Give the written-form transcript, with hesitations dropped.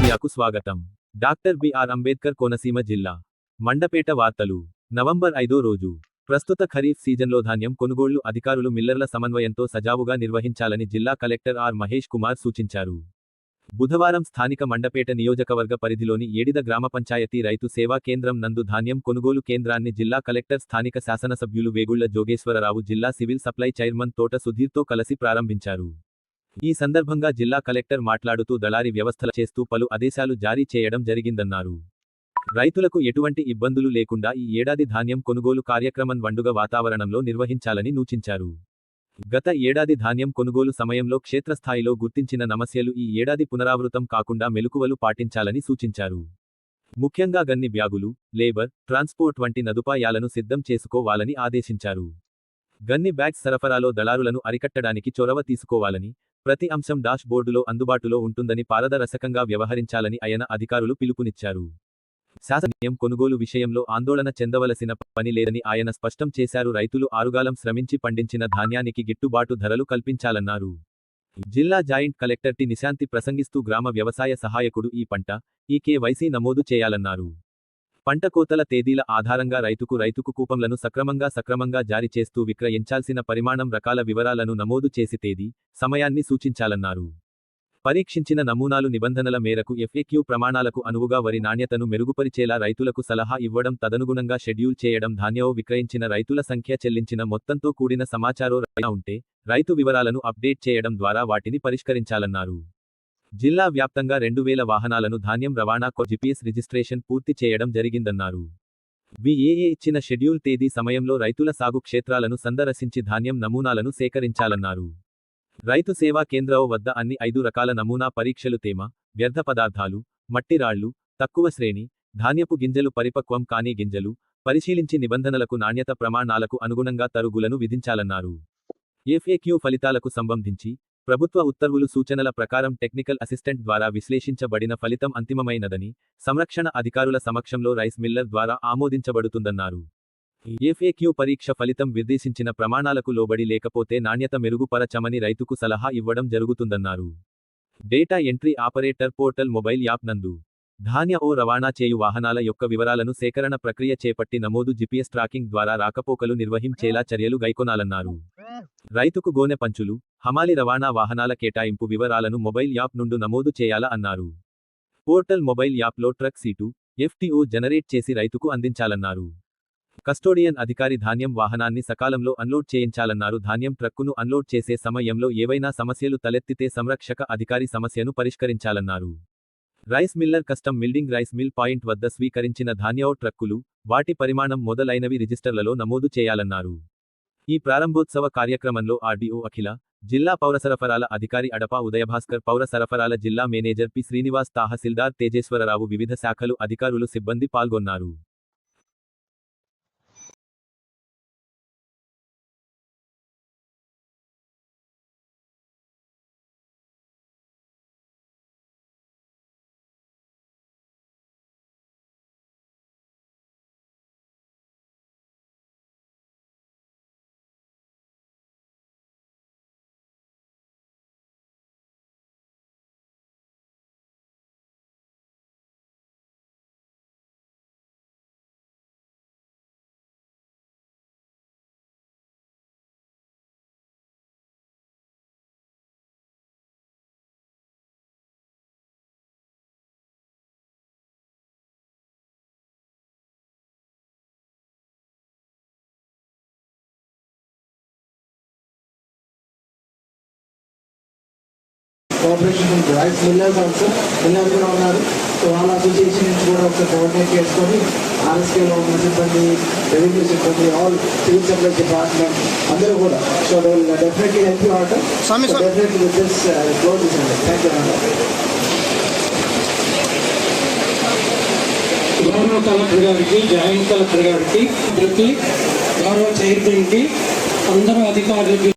మీడియాకు స్వాగతం. Doctor BR Ambedkar Konaseema జిల్లా మండపేట వార్తలు. నవంబర్ 5వ రోజు. ప్రస్తుత ఖరీఫ్ సీజన్లో ధాన్యం కొనుగోళ్లు అధికారులు మిల్లర్ల సమన్వయంతో సజావుగా నిర్వహించాలని జిల్లా కలెక్టర్ ఆర్ మహేష్ కుమార్ సూచించారు. బుధవారం స్థానిక మండపేట నియోజకవర్గ పరిధిలోని ఏడిద గ్రామ పంచాయతీ రైతు సేవా కేంద్రం నందు ధాన్యం కొనుగోలు కేంద్రాన్ని జిల్లా కలెక్టర్ స్థానిక శాసనసభ్యులు వేగుళ్ల జోగేశ్వరరావు జిల్లా సివిల్ సప్లై చైర్మన్ తోట సుధీర్తో కలిసి ప్రారంభించారు. ఈ సందర్భంగా జిల్లా కలెక్టర్ మాట్లాడుతూ దళారీ వ్యవస్థల చేస్తూ పలు ఆదేశాలు జారీ చేయడం జరిగిందన్నారు. రైతులకు ఎటువంటి ఇబ్బందులు లేకుండా ఈ ఏడాది ధాన్యం కొనుగోలు కార్యక్రమం పండుగ వాతావరణంలో నిర్వహించాలని సూచించారు. గత ఏడాది ధాన్యం కొనుగోలు సమయంలో క్షేత్రస్థాయిలో గుర్తించిన సమస్యలు ఈ ఏడాది పునరావృతం కాకుండా మెలకువలు పాటించాలని సూచించారు. ముఖ్యంగా గన్ని బ్యాగులు, లేబర్, ట్రాన్స్పోర్ట్ వంటి సదుపాయాలను సిద్ధం చేసుకోవాలని ఆదేశించారు. గన్ని బ్యాగ్స్ సరఫరాలో దళారులను అరికట్టడానికి చొరవ తీసుకోవాలని, ప్రతి అంశం డాష్ బోర్డులో అందుబాటులో ఉంటుందని పారదర్శకంగా వ్యవహరించాలని ఆయన అధికారులు పిలుపునిచ్చారు. శాసనం కొనుగోలు విషయంలో ఆందోళన చెందవలసిన పని లేదని ఆయన స్పష్టం చేశారు. రైతులు ఆరుగాలం శ్రమించి పండించిన ధాన్యానికి గిట్టుబాటు ధరలు కల్పించాలన్నారు. జిల్లా జాయింట్ కలెక్టర్ టి నిశాంతి ప్రసంగిస్తూ గ్రామ వ్యవసాయ సహాయకుడు ఈ పంట, ఈ కేవైసీ నమోదు చేయాలన్నారు. పంట కోతల తేదీల ఆధారంగా రైతుకు కూపంలను సక్రమంగా జారీ చేస్తూ విక్రయించాల్సిన పరిమాణం రకాల వివరాలను నమోదు చేసి తేదీ, సమయాన్ని సూచించాలన్నారు. పరీక్షించిన నమూనాలు నిబంధనల మేరకు FAQ ప్రమాణాలకు అనువుగా వరి నాణ్యతను మెరుగుపరిచేలా రైతులకు సలహా ఇవ్వడం, తదనుగుణంగా షెడ్యూల్ చేయడం, ధాన్యం విక్రయించిన రైతుల సంఖ్య, చెల్లించిన మొత్తంతో కూడిన సమాచారం ఉంటే రైతు వివరాలను అప్డేట్ చేయడం ద్వారా వాటిని పరిష్కరించాలన్నారు. జిల్లా వ్యాప్తంగా 2000 వాహనాలను ధాన్యం రవాణా GPS రిజిస్ట్రేషన్ పూర్తి చేయడం జరిగిందన్నారు. BAA ఇచ్చిన షెడ్యూల్ తేదీ సమయంలో రైతుల సాగు క్షేత్రాలను సందర్శించి ధాన్యం నమూనాలను సేకరించాలన్నారు. రైతు సేవా కేంద్రం వద్ద అన్ని 5 రకాల నమూనా పరీక్షలు తేమ, వ్యర్థ పదార్థాలు, మట్టి రాళ్లు, తక్కువ శ్రేణి ధాన్యపు గింజలు, పరిపక్వం కాని గింజలు పరిశీలించి నిబంధనలకు, నాణ్యత ప్రమాణాలకు అనుగుణంగా తరుగులను విధించాలన్నారు. FAQ ఫలితాలకు సంబంధించి ప్రభుత్వ ఉత్తర్వులు, సూచనల ప్రకారం టెక్నికల్ అసిస్టెంట్ ద్వారా విశ్లేషించబడిన ఫలితం అంతిమమైనదని, సంరక్షణ అధికారుల సమక్షంలో రైస్ మిల్లర్ ద్వారా ఆమోదించబడుతుందన్నారు. FAQ పరీక్ష ఫలితం నిర్దేశించిన ప్రమాణాలకు లోబడి లేకపోతే నాణ్యత మెరుగుపరచమని రైతుకు సలహా ఇవ్వడం జరుగుతుందన్నారు. Data entry operator portal mobile app నందు ధాన్య రవాణా చేయు వాహనాల యొక్క వివరాలను సేకరణ ప్రక్రియ చేపట్టి నమోదు GPS ట్రాకింగ్ ద్వారా రాకపోకలు నిర్వహించేలా చర్యలు గైకొనాలన్నారు. రైతుకు గోనె పంచులు, హమాలి రవాణా వాహనాల కేటాయింపు వివరాలను మొబైల్ యాప్ నుండి నమోదు చేయాలా అన్నారు. పోర్టల్ మొబైల్ యాప్లో ట్రక్ సీటు, FTO జనరేట్ చేసి రైతుకు అందించాలన్నారు. కస్టోడియన్ అధికారి ధాన్యం వాహనాన్ని సకాలంలో అన్లోడ్ చేయించాలన్నారు. ధాన్యం ట్రక్కును అన్లోడ్ చేసే సమయంలో ఏవైనా సమస్యలు తలెత్తితే సంరక్షక అధికారి సమస్యను పరిష్కరించాలన్నారు. Rice miller custom milling rice mill point వద్ద స్వీకరించిన ధాన్యం ట్రక్కులు, వాటి పరిమాణం మొదలైనవి రిజిస్టర్లలో నమోదు చేయాలన్నారు. ఈ ప్రారంభోత్సవ కార్యక్రమంలో RDO అఖిల, జిల్లా పౌర సరఫరాల అధికారి అడపా ఉదయభాస్కర్, పౌర సరఫరాల జిల్లా మేనేజర్ పి శ్రీనివాస్, తహసీల్దార్ తేజేశ్వరరావు, వివిధ శాఖలు అధికారులు, సిబ్బంది పాల్గొన్నారు. కోఆపరేషన్ ఉంది. రైస్ మిల్లర్స్ ఆల్సో మిల్లర్స్ కూడా ఉన్నారు. సో వాళ్ళ అసోసియేషన్ నుంచి కూడా ఒకసారి కోఆర్డినేట్ చేసుకొని RSKలో ఉన్న సిబ్బంది, రెవెన్యూ సిబ్బంది, ఆల్ సివిల్ సప్లైస్ డిపార్ట్మెంట్ అందరూ కూడా. So they will definitely help you out. Definitely with this close this అండి. Thank you. గౌరవ కలెక్టర్ గారికి, జాయింట్ కలెక్టర్ గారికి, గౌరవ చైర్మన్కి, అందరూ అధికారులకి